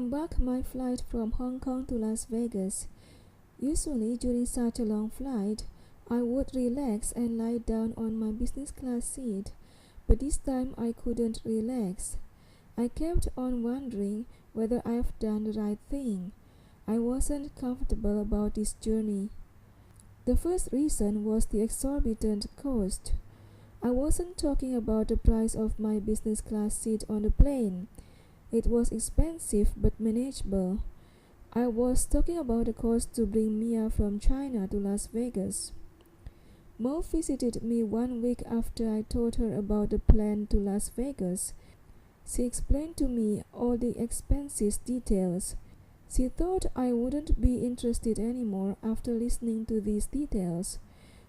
embarked my flight from Hong Kong to Las Vegas. Usually during such a long flight, I would relax and lie down on my business class seat, but this time I couldn't relax. I kept on wondering whether I've done the right thing. I wasn't comfortable about this journey. The first reason was the exorbitant cost. I wasn't talking about the price of my business class seat on the plane. It was expensive but manageable. I was talking about the cost to bring Mia from China to Las Vegas. Mo visited me 1 week after I told her about the plan to Las Vegas. She explained to me all the expenses details. She thought I wouldn't be interested anymore after listening to these details.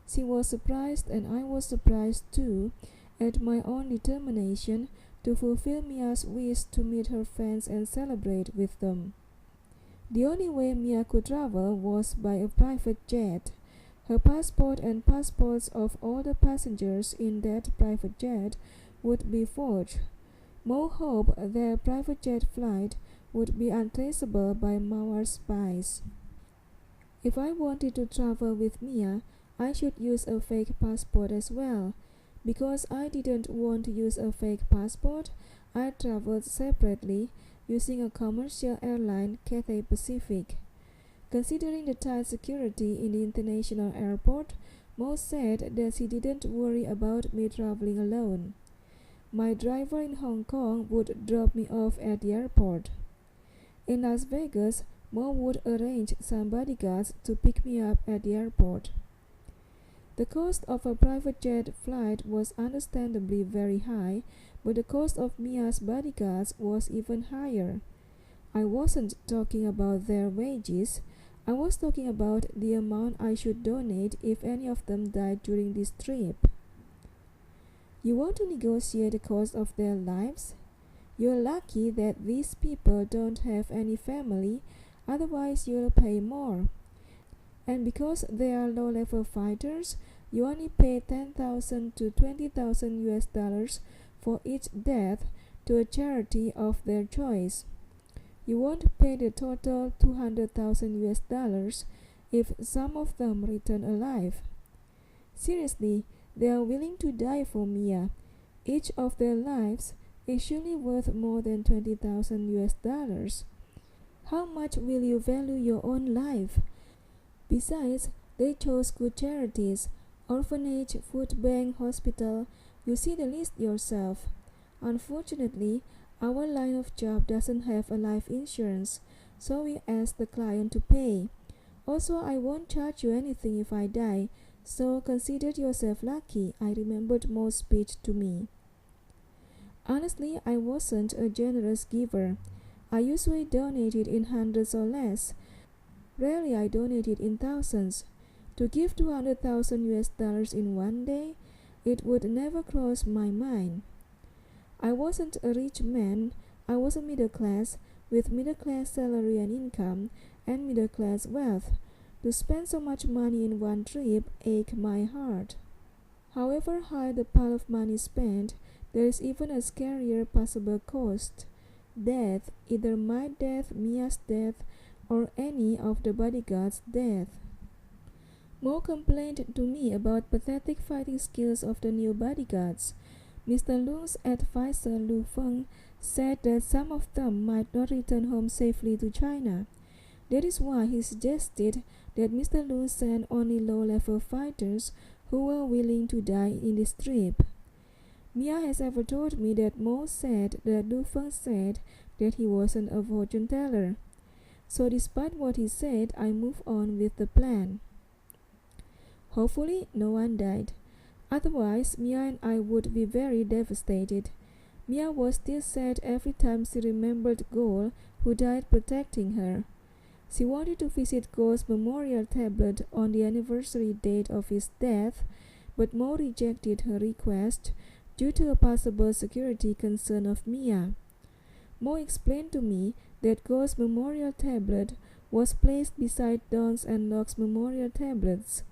She was surprised and I was surprised too at my own determination to fulfill Mia's wish to meet her friends and celebrate with them. The only way Mia could travel was by a private jet. Her passport and passports of all the passengers in that private jet would be forged. Mo hoped their private jet flight would be untraceable by Mauer's spies. If I wanted to travel with Mia, I should use a fake passport as well. Because I didn't want to use a fake passport, I traveled separately using a commercial airline, Cathay Pacific. Considering the tight security in the international airport, Mo said that she didn't worry about me traveling alone. My driver in Hong Kong would drop me off at the airport. In Las Vegas, Mo would arrange some bodyguards to pick me up at the airport. The cost of a private jet flight was understandably very high, but the cost of Mia's bodyguards was even higher. I wasn't talking about their wages. I was talking about the amount I should donate if any of them died during this trip. You want to negotiate the cost of their lives? You're lucky that these people don't have any family, otherwise you'll pay more. And because they are low-level fighters, you only pay $10,000 to $20,000 US for each death to a charity of their choice. You won't pay the total $200,000 US if some of them return alive. Seriously, they are willing to die for Mia. Each of their lives is surely worth more than $20,000 US. How much will you value your own life? Besides, they chose good charities, orphanage, food bank, hospital. You see the list yourself. Unfortunately, our line of job doesn't have a life insurance, so we ask the client to pay. Also, I won't charge you anything if I die, so consider yourself lucky. I remembered Mo's speech to me. Honestly, I wasn't a generous giver. I usually donated in hundreds or less. Rarely I donated in thousands. To give $200,000 US in one day, it would never cross my mind. I wasn't a rich man. I was a middle class, with middle class salary and income, and middle class wealth. To spend so much money in one trip ached my heart. However high the pile of money spent, there is even a scarier possible cost. Death, either my death, Mia's death, or any of the bodyguards' death. Mo complained to me about pathetic fighting skills of the new bodyguards. Mr. Lung's advisor Lu Feng said that some of them might not return home safely to China. That is why he suggested that Mr. Lung send only low-level fighters who were willing to die in this trip. Mia has ever told me that Mo said that Lu Feng said that he wasn't a fortune teller. So despite what he said, I moved on with the plan. Hopefully, no one died. Otherwise, Mia and I would be very devastated. Mia was still sad every time she remembered Gold, who died protecting her. She wanted to visit Gold's memorial tablet on the anniversary date of his death, but Mo rejected her request due to a possible security concern of Mia. Mo explained to me that Gold's memorial tablet was placed beside Dawn's and Locke's memorial tablets.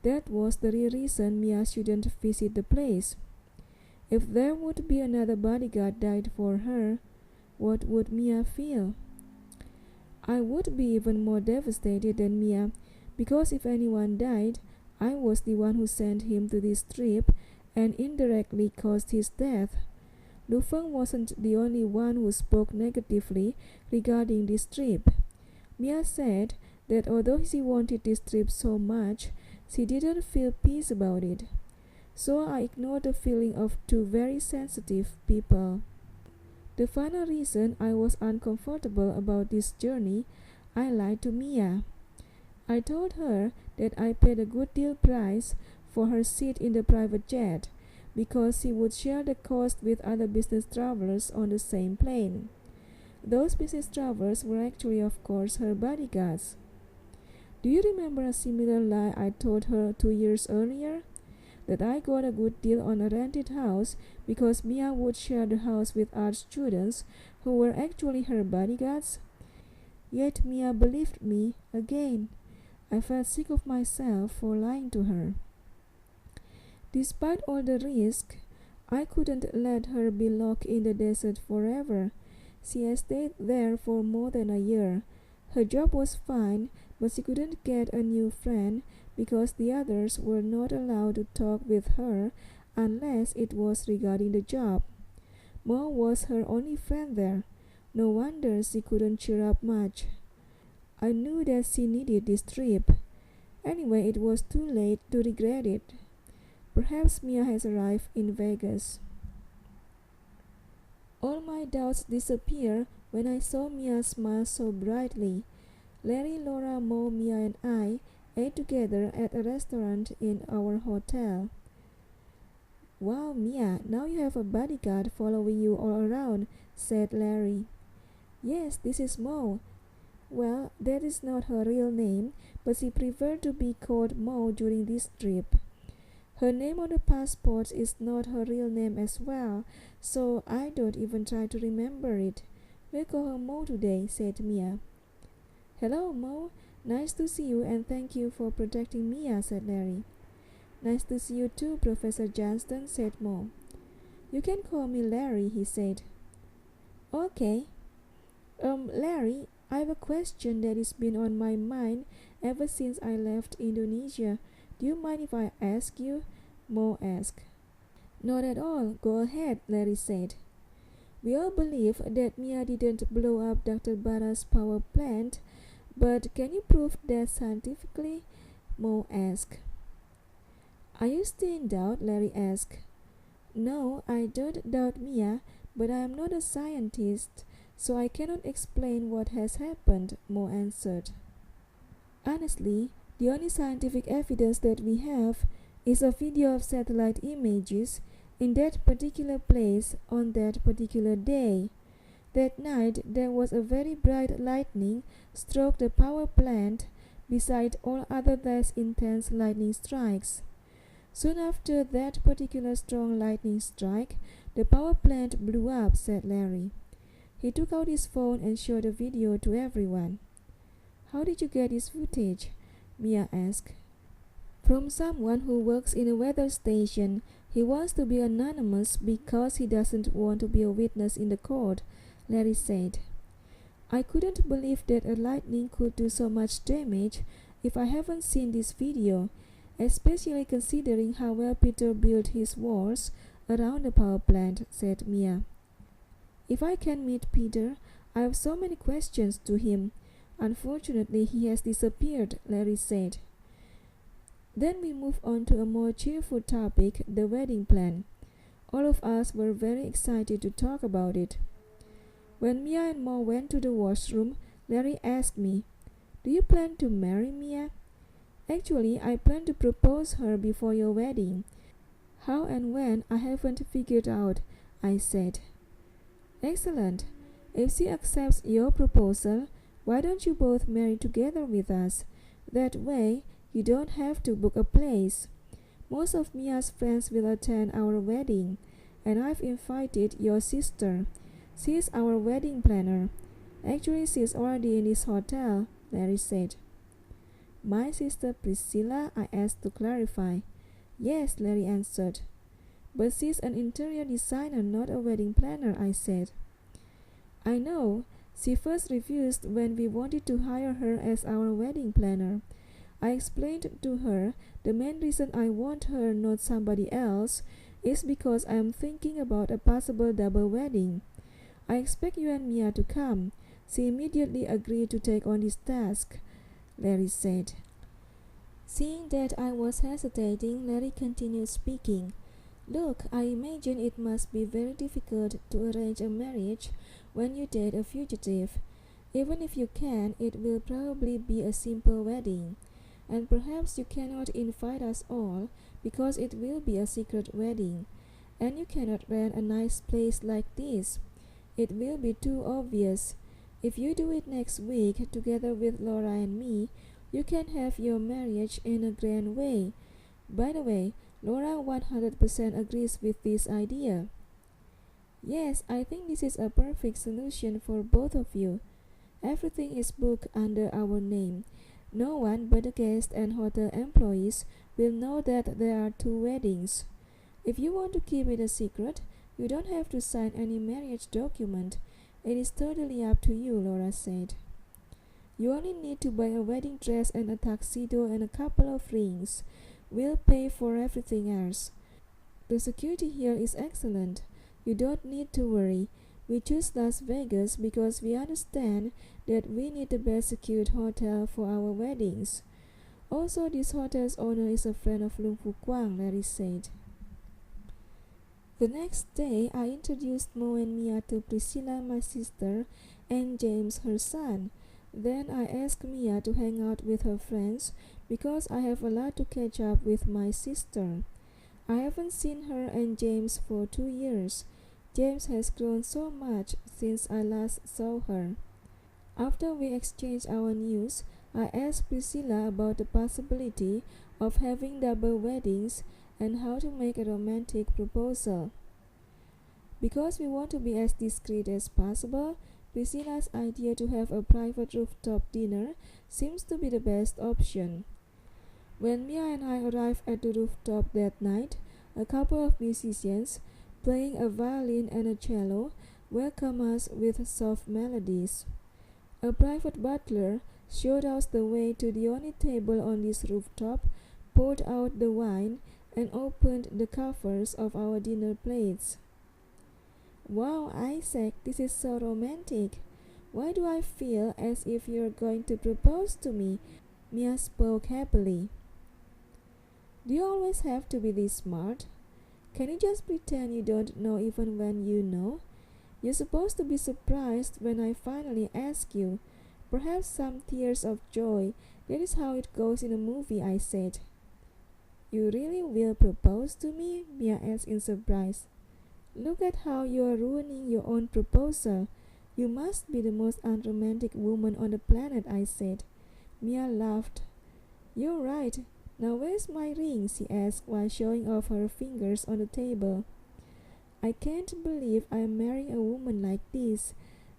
That was the real reason Mia shouldn't visit the place. If there would be another bodyguard died for her, what would Mia feel? I would be even more devastated than Mia, because if anyone died, I was the one who sent him to this trip and indirectly caused his death. Lu Feng wasn't the only one who spoke negatively regarding this trip. Mia said that although she wanted this trip so much, she didn't feel peace about it. So I ignored the feeling of two very sensitive people. The final reason I was uncomfortable about this journey, I lied to Mia. I told her that I paid a good deal price for her seat in the private jet because she would share the cost with other business travelers on the same plane. Those business travelers were actually, of course, her bodyguards. Do you remember a similar lie I told her 2 years earlier? That I got a good deal on a rented house because Mia would share the house with art students who were actually her bodyguards? Yet Mia believed me again. I felt sick of myself for lying to her. Despite all the risk, I couldn't let her be locked in the desert forever. She had stayed there for more than a year. Her job was fine, but she couldn't get a new friend because the others were not allowed to talk with her unless it was regarding the job. Mo was her only friend there. No wonder she couldn't cheer up much. I knew that she needed this trip. Anyway, it was too late to regret it. Perhaps Mia has arrived in Vegas. All my doubts disappeared when I saw Mia smile so brightly. Larry, Laura, Mo, Mia, and I ate together at a restaurant in our hotel. Wow, Mia, now you have a bodyguard following you all around, said Larry. Yes, this is Mo. Well, that is not her real name, but she preferred to be called Mo during this trip. Her name on the passport is not her real name as well, so I don't even try to remember it. We'll call her Mo today, said Mia. Hello, Mo. Nice to see you and thank you for protecting Mia, said Larry. Nice to see you too, Professor Johnston, said Mo. You can call me Larry, he said. Okay. Larry, I have a question that has been on my mind ever since I left Indonesia. Do you mind if I ask you? Mo asked. Not at all. Go ahead, Larry said. We all believe that Mia didn't blow up Dr. Bara's power plant, but can you prove that scientifically? Mo asked. Are you still in doubt? Larry asked. No, I don't doubt Mia, but I am not a scientist, so I cannot explain what has happened, Mo answered. Honestly, the only scientific evidence that we have is a video of satellite images in that particular place on that particular day. That night there was a very bright lightning struck the power plant beside all other less intense lightning strikes. Soon after that particular strong lightning strike, the power plant blew up, said Larry. He took out his phone and showed the video to everyone. How did you get this footage? Mia asked. From someone who works in a weather station. He wants to be anonymous because he doesn't want to be a witness in the court, Larry said. I couldn't believe that a lightning could do so much damage if I haven't seen this video, especially considering how well Peter built his walls around the power plant, said Mia. If I can meet Peter, I have so many questions to him. Unfortunately, he has disappeared, Larry said. Then we move on to a more cheerful topic, the wedding plan. All of us were very excited to talk about it. When Mia and Mo went to the washroom, Larry asked me, Do you plan to marry Mia? Actually, I plan to propose her before your wedding. How and when I haven't figured out, I said. Excellent. If she accepts your proposal, why don't you both marry together with us? That way, you don't have to book a place. Most of Mia's friends will attend our wedding, and I've invited your sister. She's our wedding planner. Actually, she's already in this hotel, Larry said. My sister Priscilla? I asked to clarify. Yes, Larry answered. But she's an interior designer, not a wedding planner, I said. I know. She first refused when we wanted to hire her as our wedding planner. I explained to her the main reason I want her, not somebody else, is because I am thinking about a possible double wedding. I expect you and Mia to come. She immediately agreed to take on this task, Larry said. Seeing that I was hesitating, Larry continued speaking. Look, I imagine it must be very difficult to arrange a marriage when you date a fugitive. Even if you can, it will probably be a simple wedding. And perhaps you cannot invite us all because it will be a secret wedding. And you cannot rent a nice place like this. It will be too obvious. If you do it next week together with Laura and me, you can have your marriage in a grand way. By the way, Laura 100% agrees with this idea. Yes, I think this is a perfect solution for both of you. Everything is booked under our name. No one but the guests and hotel employees will know that there are two weddings. If you want to keep it a secret, you don't have to sign any marriage document. It is totally up to you, Laura said. You only need to buy a wedding dress and a tuxedo and a couple of rings. We'll pay for everything else. The security here is excellent. You don't need to worry. We choose Las Vegas because we understand that we need the best secured hotel for our weddings. Also, this hotel's owner is a friend of Lung Fu Kwang, Larry said. The next day, I introduced Mo and Mia to Priscilla, my sister, and James, her son. Then I asked Mia to hang out with her friends because I have a lot to catch up with my sister. I haven't seen her and James for 2 years. James has grown so much since I last saw her. After we exchanged our news, I asked Priscilla about the possibility of having double weddings and how to make a romantic proposal. Because we want to be as discreet as possible, Priscilla's idea to have a private rooftop dinner seems to be the best option. When Mia and I arrived at the rooftop that night, a couple of musicians, playing a violin and a cello, welcomed us with soft melodies. A private butler showed us the way to the only table on this rooftop, poured out the wine, and opened the covers of our dinner plates. Wow, Isaac, this is so romantic. Why do I feel as if you're going to propose to me? Mia spoke happily. Do you always have to be this smart? Can you just pretend you don't know even when you know? You're supposed to be surprised when I finally ask you. Perhaps some tears of joy. That is how it goes in a movie, I said. You really will propose to me? Mia asked in surprise. Look at how you are ruining your own proposal. You must be the most unromantic woman on the planet, I said. Mia laughed. You're right. Now where's my ring? She asked while showing off her fingers on the table. I can't believe I'm marrying a woman like this.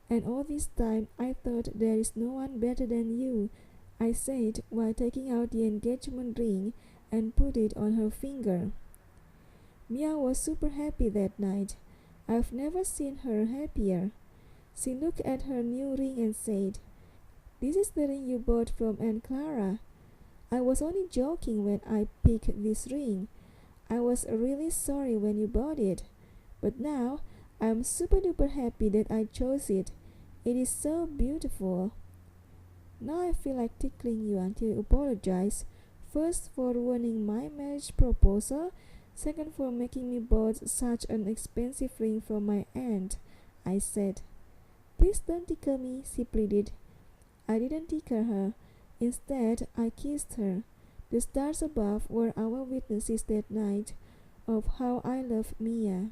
And all this time I thought there is no one better than you, I said while taking out the engagement ring and put it on her finger. Mia was super happy that night. I've never seen her happier. She looked at her new ring and said, This is the ring you bought from Aunt Clara. I was only joking when I picked this ring. I was really sorry when you bought it. But now, I'm super duper happy that I chose it. It is so beautiful. Now I feel like tickling you until you apologize. First for ruining my marriage proposal. Second for making me bought such an expensive ring from my aunt, I said. Please don't tickle me, she pleaded. I didn't tickle her. Instead, I kissed her. The stars above were our witnesses that night of how I loved Mia.